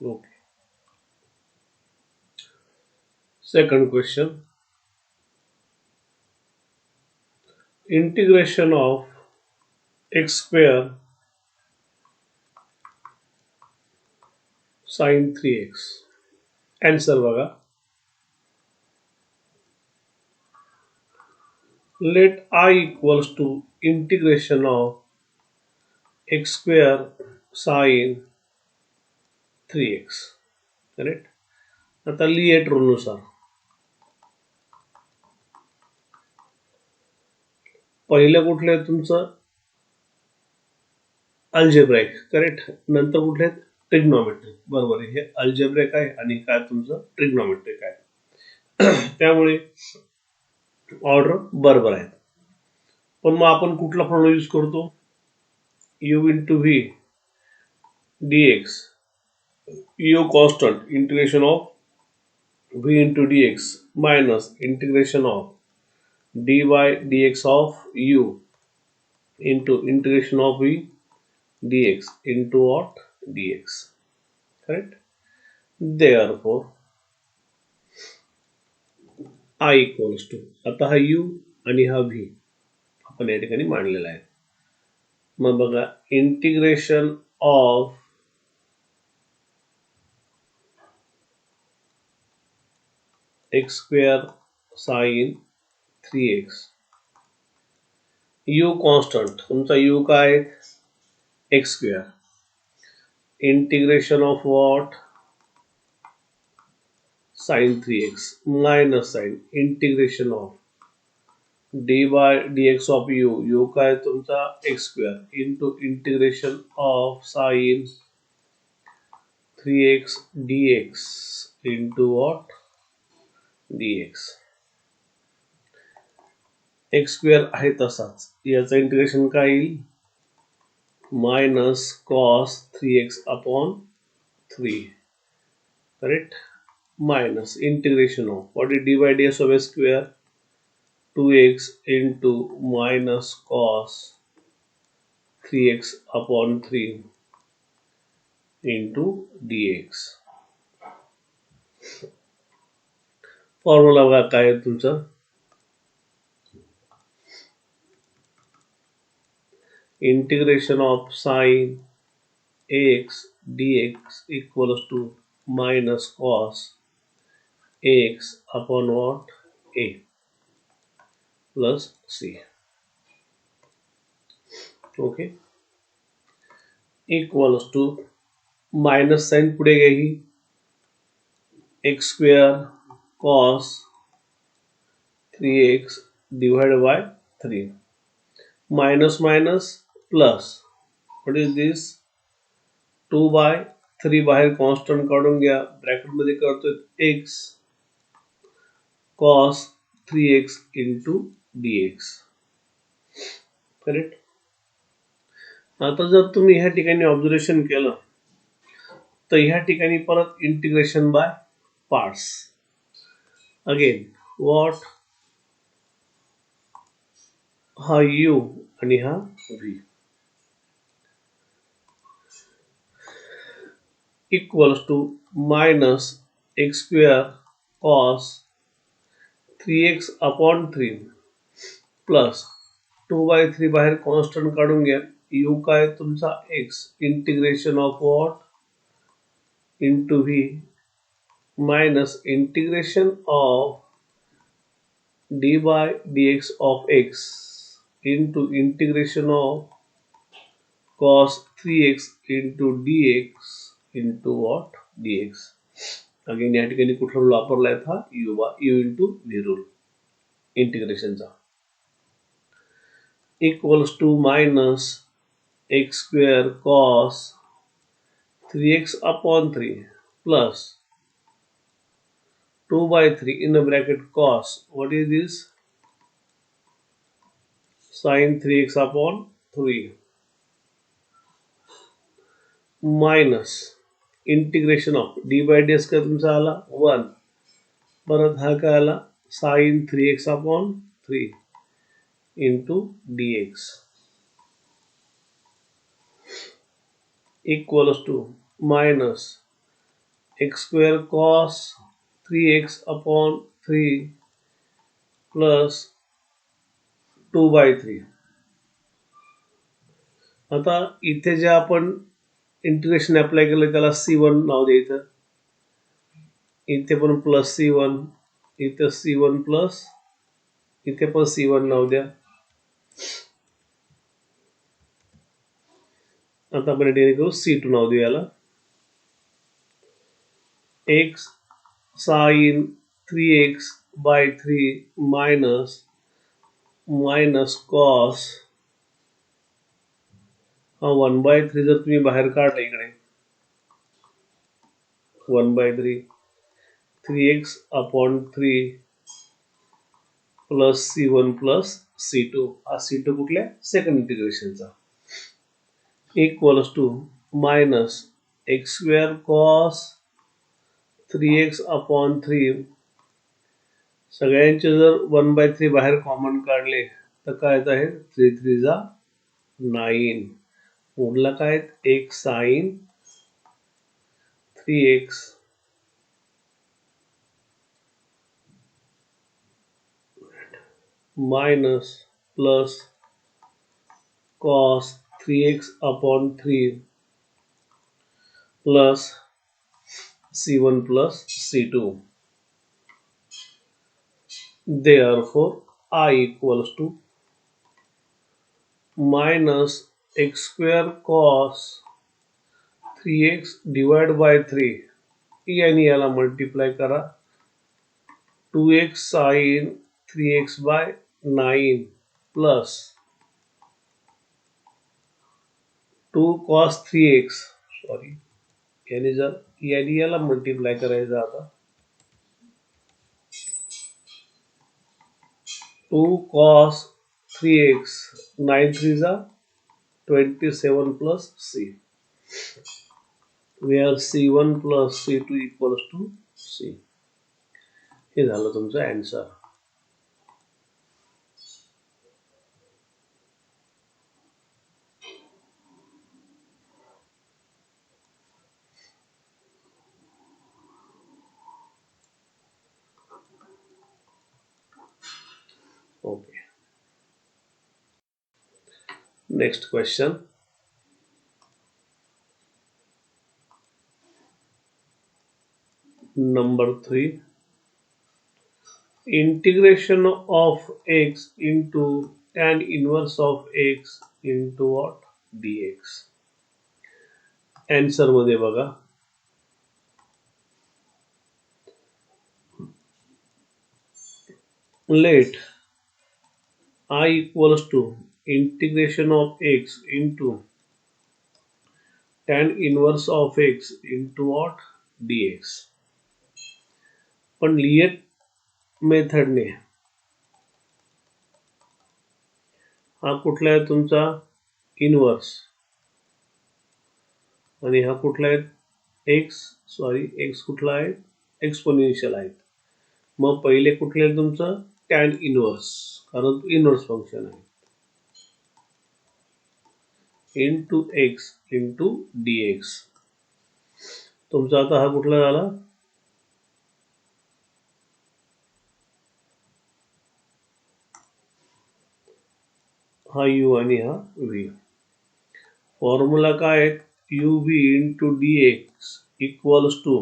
Okay. Second question. Integration of x square sine 3x. Answer बघा. Let I equals to integration of x square sine 3x. Correct. आता लिएट रूलनुसार पहिलं कुठलं आहे तुमचं algebraic. Correct. नंतर कुठले आहेत ट्रिग्नॉमेट्रिक. बरोबर आहे. हे अल्जेब्रिक आहे आणि काय तुमचं ट्रिग्नॉमेट्रिक आहे. त्यामुळे ऑर्डर बरोबर आहे. पण मग आपण कुठला फॉर्म्युला यूज करतो? u into v dx. u constant integration of v into dx minus integration of dy dx of u into integration of v dx into what? dx. Correct? Therefore I equals to, आता हा u आणि हा v आपण या ठिकाणी मांडलेला आहे. मग बघा integration of x square sin 3x. u constant तुमचा u काय आहे? x square. Integration of what? sin 3x minus sin integration of dy dx of u काय तुमचा x square into integration of sin 3x dx into what? dx. x square आहे तसाच. याचं integration काय येईल? Minus cos 3x upon 3. Correct. minus integration of what is dy ds of x square 2x into minus cos 3x upon 3 into dx. Formula बघा काय आहे तुमचा? Integration of sine ax dx equals to minus cos ax upon what? a plus c. Okay. Equals to minus sign पुढे घ्या ही x square cos 3x divide by 3. Minus minus plus. What is this? 2 by 3 बाहेर constant काढून घ्या. ब्रॅकेटमध्ये करतोय x cos 3x into dx. Correct. आता जर तुम्ही ह्या ठिकाणी ऑब्झर्वेशन केलं तर ह्या ठिकाणी परत integration by parts. Again what? हा u आणि हा v equals to minus x square cos 3x upon 3 plus 2 by 3 बाहेर कॉन्स्टंट काढून घ्या. u काय तुमचा x integration of what into v minus integration of dy dx of x into integration of cos 3x into dx into what? dx. Again या ठिकाणी कुठला rule वापरलाय? हा u इंटू v रूल इंटिग्रेशनचा. Equals to minus x square cos 3x upon 3 plus 2 by 3 in the bracket cos. What is this? Sin 3x upon 3 minus integration of d by d का तुमचा आला 1. परत हा काय आला? sin 3x upon 3 into dx equals to minus x square cos 3x upon 3 plus 2/3. आता इथे जे आपण इंटिग्रेशन अप्लाय केलं त्याला C1 नाव द्यायचं. इथे पण प्लस C1, इथे C1 प्लस, इथे पण C1 नाव द्या. आता आपण डिवाइड करू, C2 नाव देऊ याला. x sin 3x/3 minus cos, हा 1/3 जर तुम्ही बाहेर काढला इकडे 1/3 3x upon 3 plus C1 plus C2, हा C2 कुठल्या सेकंड इंटिग्रेशनचा, equals to minus x square cos 3x upon 3. सगळ्यांचे जर 1/3 बाहेर कॉमन काढले तर काय येत आहे, 3 3 जा 9. उरला काय, एक sine 3x minus plus cos 3x upon 3 plus C1 plus C2. Therefore, I equals to minus x square cos 3x divided by 3 याने याला मल्टिप्लाय करा, 2x sin 3x by 9 plus 2 cos 3x, sorry याने जर याने याला multiply करायचं, आता 2 cos 3x 9 3 जा 27 plus C, where C1 plus C2 equals to C. हे झालं तुमचं answer. Okay, next question. Number 3. Integration of x into tan inverse of x into what, dx. Answer मध्ये बघा, let I equals to integration of x into tan inverse of x into what, dx. पण लिएट मेथडने हा कुठला आहे तुमचा inverse, आणि हा कुठला आहे एक्स कुठला आहे एक्सपोनेन्शियल आहे. मग पहिले कुठले आहे तुमचं टॅन इनवर्स, कारण इनवर्स फंक्शन आहे, इंटू एक्स इंटू dx. तुमचा आता हा कुठला झाला, हा u आणि हा v. फॉर्म्युला काय आहे, uv into dx equals to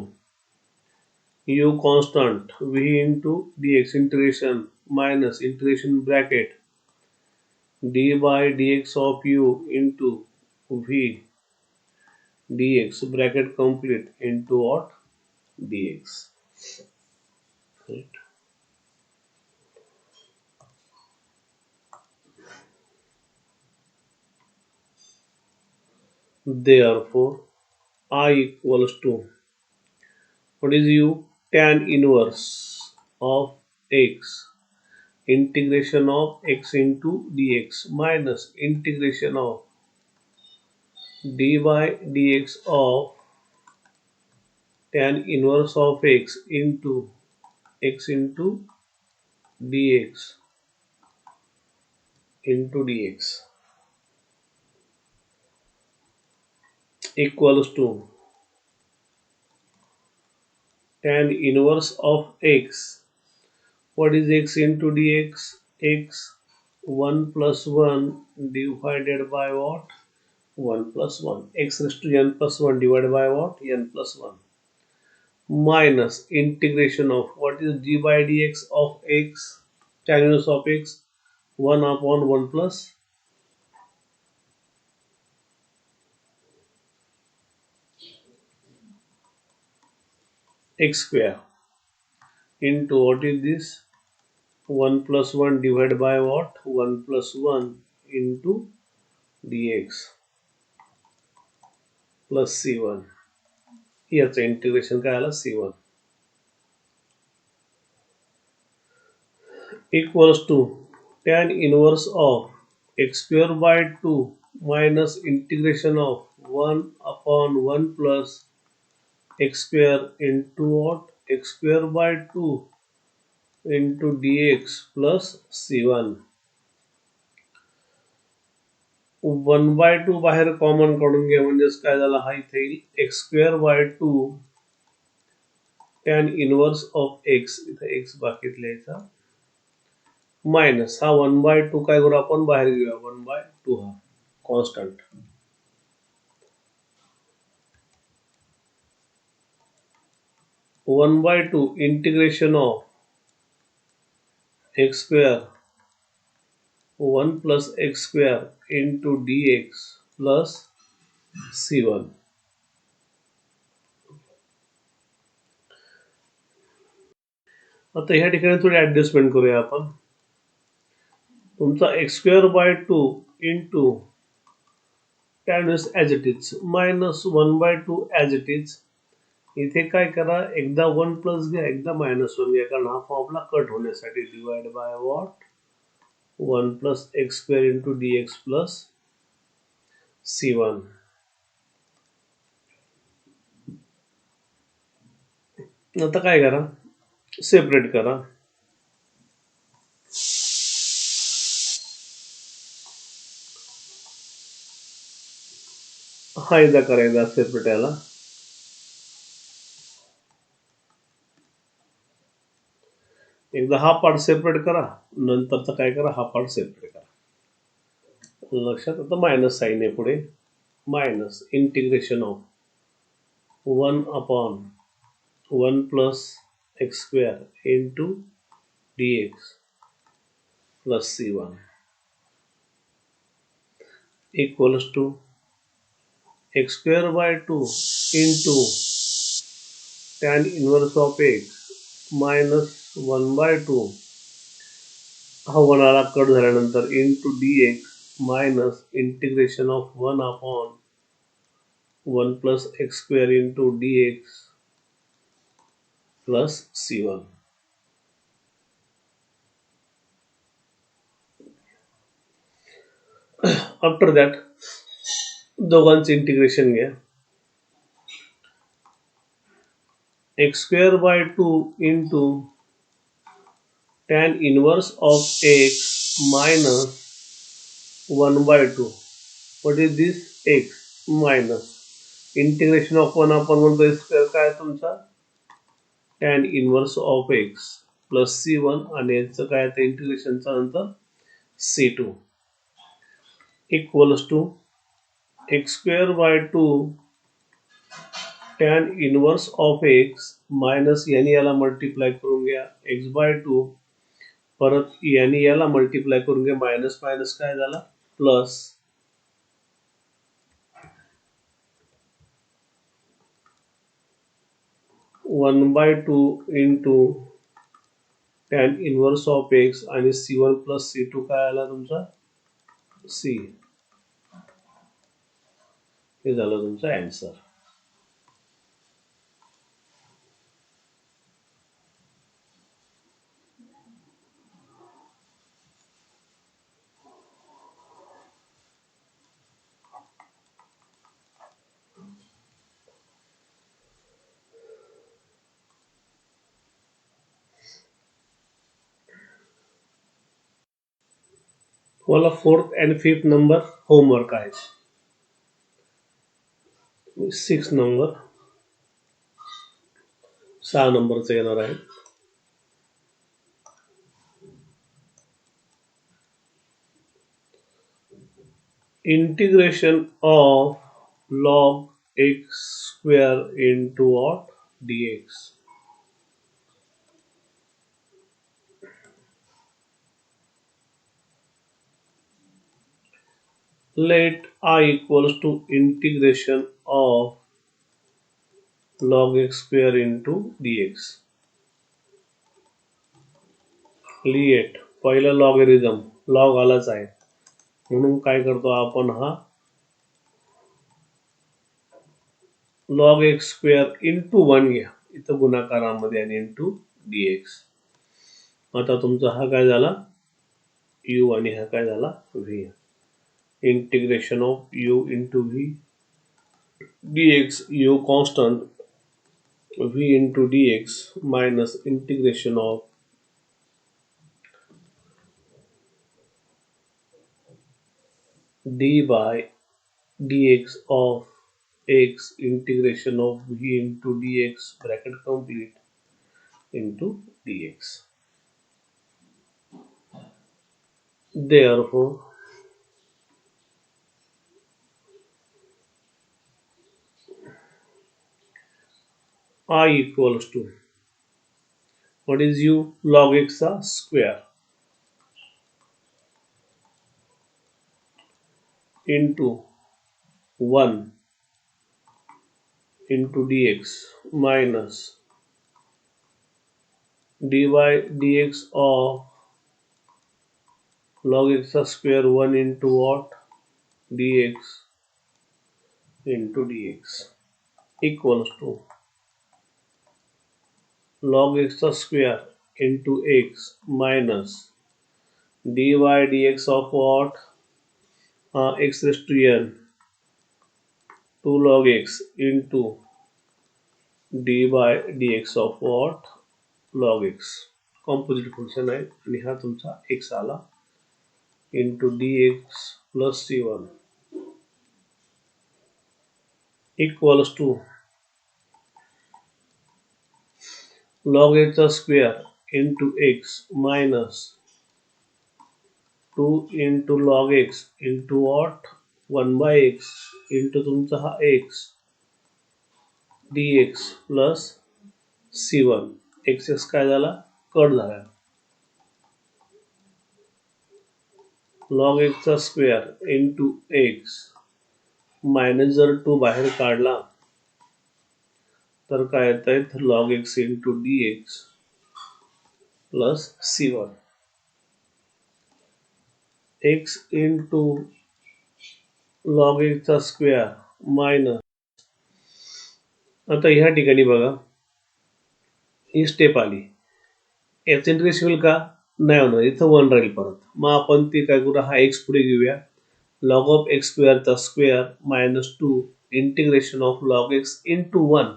u constant v into dx integration minus integration bracket d by dx of u into v dx bracket complete into what, dx. Right. Therefore, I equals to, what is u, tan inverse of x integration of x into dx minus integration of d by dx of tan inverse of x into dx into dx equals to tan inverse of x. What is x into dx? X 1 plus 1 divided by what? 1 plus 1. X raised to n plus 1 divided by what? N plus 1. Minus integration of what is d by dx of x? Tan inverse of x 1 upon 1 plus x square into what is this? 1 plus 1 divided by what? 1 plus 1 into dx plus c1. याचं integration काय आलं c1 equals to tan inverse of x square by 2 minus integration of 1 upon 1 plus x square into what? X square by 2 into dx plus c1. 1 by 2 बाहेर common काढून घ्या म्हणजेच काय झालं हा इथे येईल x square by 2 tan inverse of x इथे x बाकीत लिहायचा मायनस हा 1 by 2 काय करू आपण बाहेर घेऊया 1 by 2 हा constant 1 by 2 integration of x square 1 plus x square into dx plus c1. आता ह्या ठिकाणी थोडी ऍडजस्टमेंट करूया आपण तुमचा x square by 2 into tan as it is minus 1 by 2 as it is इथे काय करा एकदा 1 प्लस घ्या एकदा मायनस 1 घ्या कारण हा फॉर्मला कट होण्यासाठी divide by what 1 plus x square into dx plus c1. आता काय करा सेपरेट करा हा एकदा करायचा सेपरेट याला एकदा हा पार्ट सेपरेट करा नंतरचा काय करा हा पार्ट सेपरेट करा लक्षात आता मायनस साइन आहे पुढे minus integration of 1 upon 1 plus x square into dx plus c1 equals to x square by 2 into tan inverse of x minus 1 by 2 हा 1 आला कट झाल्यानंतर into dx minus integration of 1 upon 1 plus x square into dx plus c1. After that दोघांचे integration घ्या x square by 2 into tan inverse of x minus 1 by 2. What is this? X minus integration of 1 upon 1 by square काय तुमचा tan inverse of x plus c1 आणि याचं काय आहे इंटिग्रेशनचा नंतर c2 equals to x square by 2 tan inverse of x minus याने याला multiply करून घ्या x by 2 परत याने याला मल्टिप्लाय करून घ्या मायनस मायनस काय झाला plus 1 by 2 into tan inverse of x आणि c1 plus c2 काय आला तुमचा c हे झालं तुमचा आन्सर मला 4th and 5th number homework आहे 6 नंबर 6 नंबरचं येणार आहे. Integration of log x square into what dx. Let I equals to integration of log x square into dx. लिएट पहिलं लॉगरिथम लॉग आलाच आहे म्हणून काय करतो आपण हा log x स्क्वेअर इंटू 1 घ्या इथं गुणाकारामध्ये आणि इंटू dx. आता तुमचा हा काय झाला u आणि हा काय झाला v. Integration of u into v dx, u constant, v into dx minus integration of d by dx of x integration of v into dx bracket complete into dx. Therefore I equals to what is u log x square into 1 into dx minus dy dx of log x square 1 into what dx into dx equals to log x square into x minus dy dx of what x raised to n 2 log x into dy dx of what log x. Composite function आहे आणि हा तुमचा x आला into dx plus c1 equals to log x square into x minus 2 into log x into what 1 by x into तुमचा हा x dx plus c1 x काय झाला cut झाला log x square into x minus जर 2 बाहेर काढला तर काय येत आहे log x into dx plus c1 x into log x square minus. आता ह्या ठिकाणी बघा ही स्टेप आली एक्स इंटिग्रेशन होईल का नाही होणार इथं 1 राहील परत मग आपण ती काय करू हा x पुढे घेऊया log of x स्क्वेअरचा square minus 2 integration of log x into 1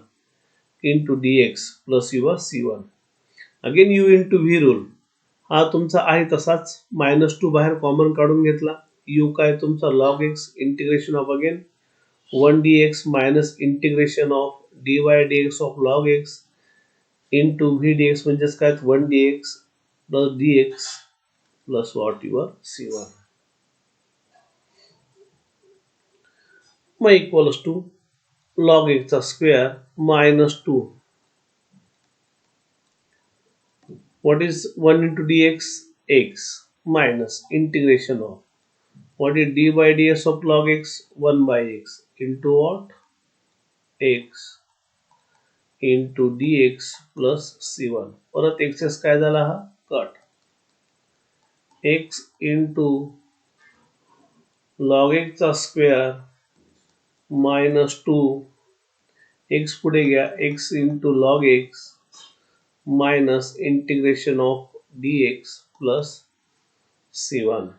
into dx plus your c1 again u into v rule हा तुमचा आहे तसाच मायनस 2 बाहेर कॉमन काढून घेतला u काय तुमचा log x integration of again 1 dx minus integration of dy dx of log x into v dx म्हणजेच काय 1 dx plus dx plus what your c1 mug equals to log x चा square minus 2 what is 1 into dx x minus integration of what is dy dx of log x 1 by x into what x into dx plus c1 परत access काय झाला हा cut x into log x चा square minus 2 x पुढे घ्या x into log x minus integration of dx plus c1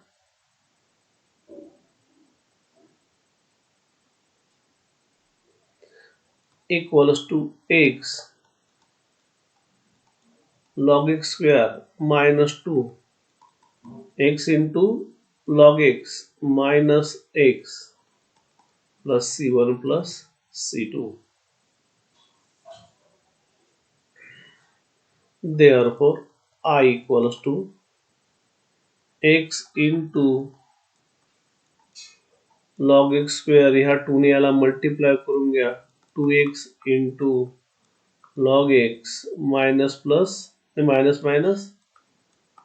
equals to x log x square minus 2 x into log x minus x plus c1 plus c2 Therefore, I equals to x into log x square, ह्या 2 ने याला multiply करून घ्या, 2x into log x minus plus minus minus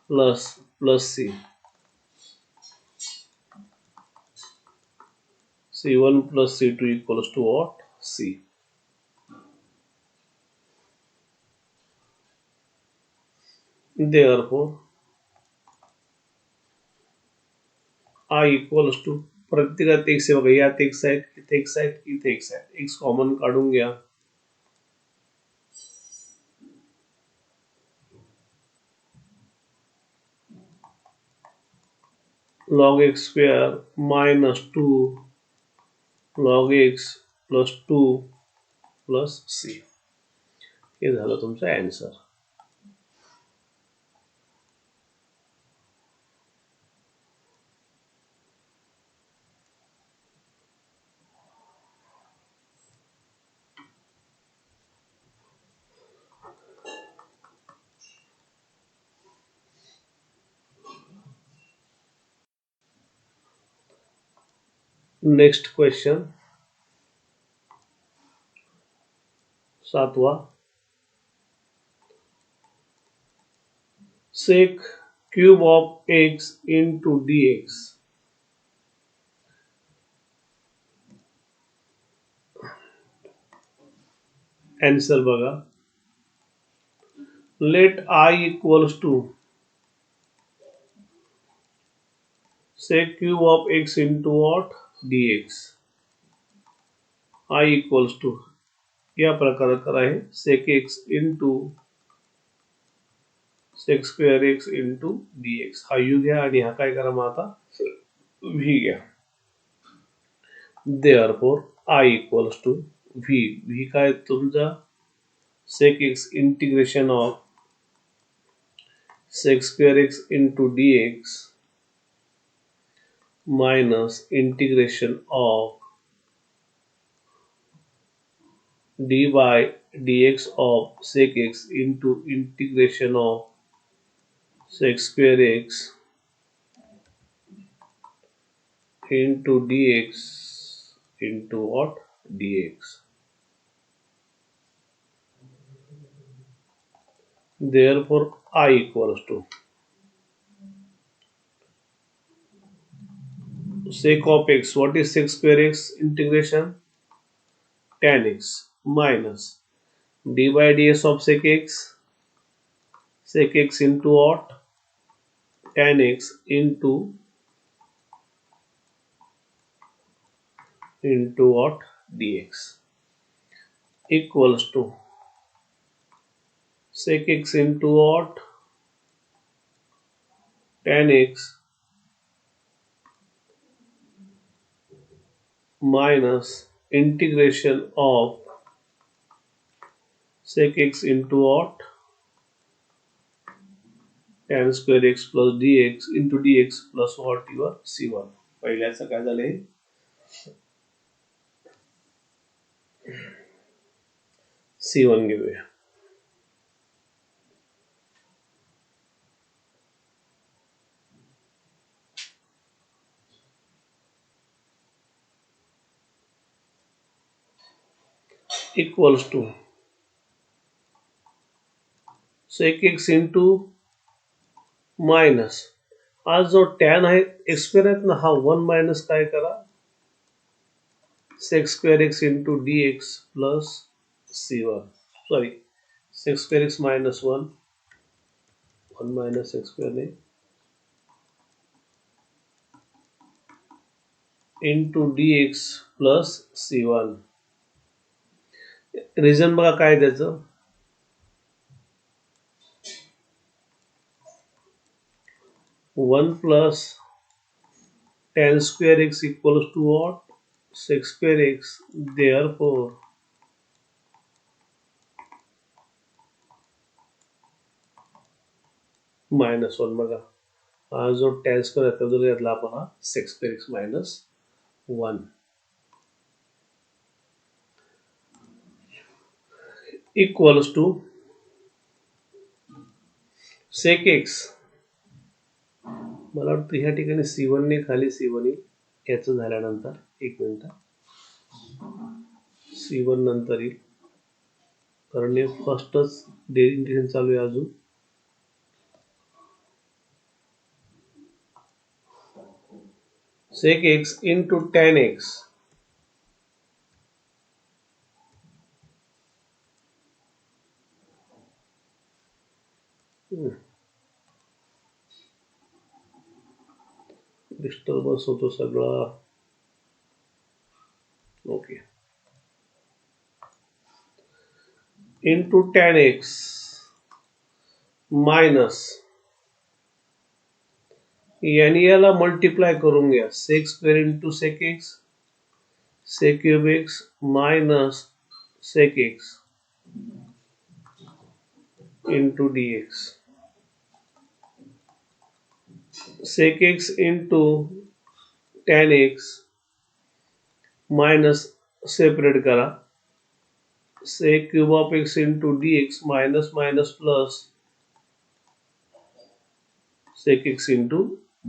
plus plus c1 plus c2 equals to what? C. Therefore, I equals to प्रत्येकात x आहे बघा, यात x आहेत, इथे x आहेत, इथे x आहेत, x कॉमन काढून घ्या, log x square minus 2 log x plus 2 plus c. हे झालं तुमचं आन्सर. नेक्स्ट क्वेश्चन 7वां. sec cube of x into dx. Answer बघा, let I equals to sec cube of x into what? dx. I equals to या प्रकारात आहे sec x into sec square x into dx. हा u घ्या आणि हा काय करा मग आता v घ्या. Therefore I equals to v काय तुमचा sec x integration of sec square x into dx minus integration of d by dx of sec x into integration of sec square x into dx into what? dx. Therefore I equals to sec of x. What is sec square x integration? Tan x minus d by ds of sec x into what? Tan x into what? dx equals to sec x into what? Tan x minus integration of sec x into what? Tan square x plus dx into dx plus what? Your c1. पहिल्याचं काय झालंय? c1 घेऊया. equals to sec x into minus आज जो tan आहे x square आहेत ना, हा 1 minus काय करा sec square x into d x plus c1. Sorry, sec square x minus 1 minus x square ने into d x plus c1. Reason बघा काय त्याचं, 1 plus tan square x equals to what? Sec square x. Therefore minus 1 बघा, हा जो tan square आहे तो घेतला आपण हा sec square x minus 1 equals to sec x, मला वाटतं ह्या ठिकाणी C1 ने खाली C1 येईल. याचं झाल्यानंतर एक मिनिट, C1 नंतर येईल कारण हे फर्स्टच डेरिव्हेटिव्ह चालू आहे अजून. sec x into tan x disturbance होतो सगळा. Okay, into tan x minus याने याला मल्टिप्लाय करून घ्या, sec square into sec x, sec cube x minus sec x into d x. Sec x into tan x minus separate करा, sec cube of x into d x minus minus plus sec x into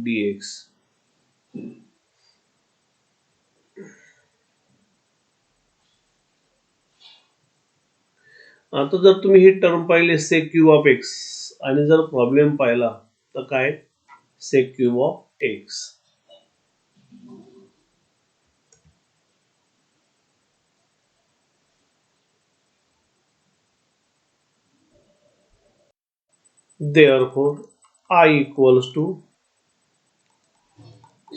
d x. आता जर तुम्ही ही term पाहिले सेक cube of x आणि जर problem पाहिला तर काय, sec cube of x. Therefore, I equals to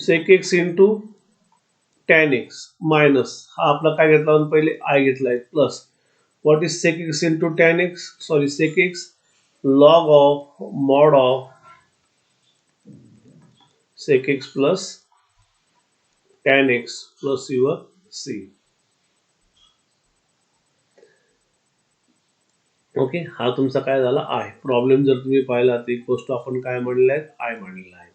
sec x into tan x minus हा आपला काय घेतला आपण पहिले I घेतलाय plus what is sec x into tan x, sorry sec x log of mod of sec x plus tan x plus your c. Okay, हा तुमचा काय झाला आय. प्रॉब्लेम जर तुम्ही पाहिला तर एक गोष्ट आपण काय म्हणलेला आहे, आय म्हणलेला आहे.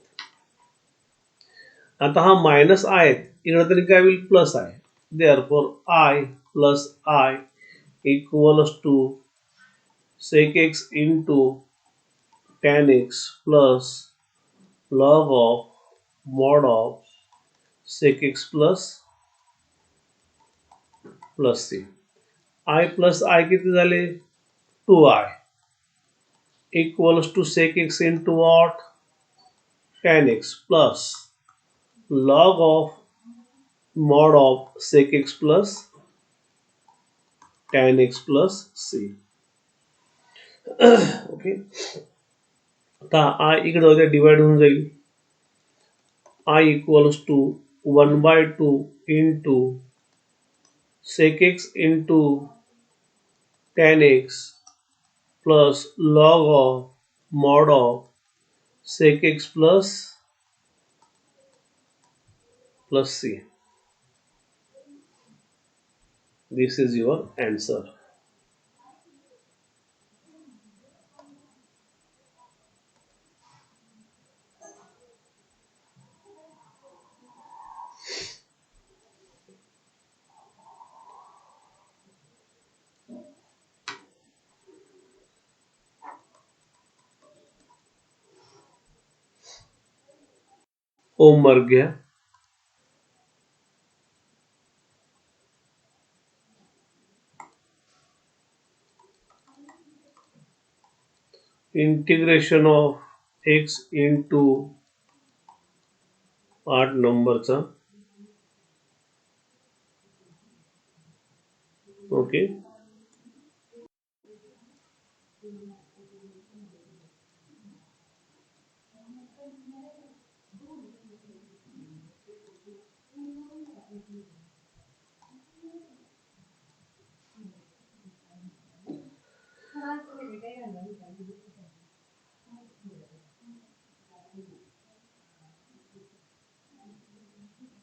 आता हा मायनस आय इकडे तरी काय होईल, प्लस आहे. Therefore I plus I equals to sec x into tan x plus log of mod of sec x plus plus C. I plus I किती झाले, 2i equals to sec x into what, tan x plus log of mod of sec x plus tan x plus c. Okay, आता i इकडे होत्या divide होऊन जाईल, i equals to 1/2 into sec x into tan x plus log of mod of sec x plus c. This is your answer. ओ मर गया, integration of x into part नंबरचा. Okay,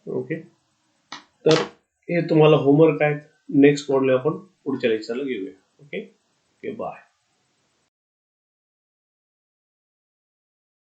okay. तर हे तुम्हाला होमवर्क आहे. नेक्स्ट मॉड्यूल आपण पुढच्या लेक्चरला घेऊया. Okay, okay, bye.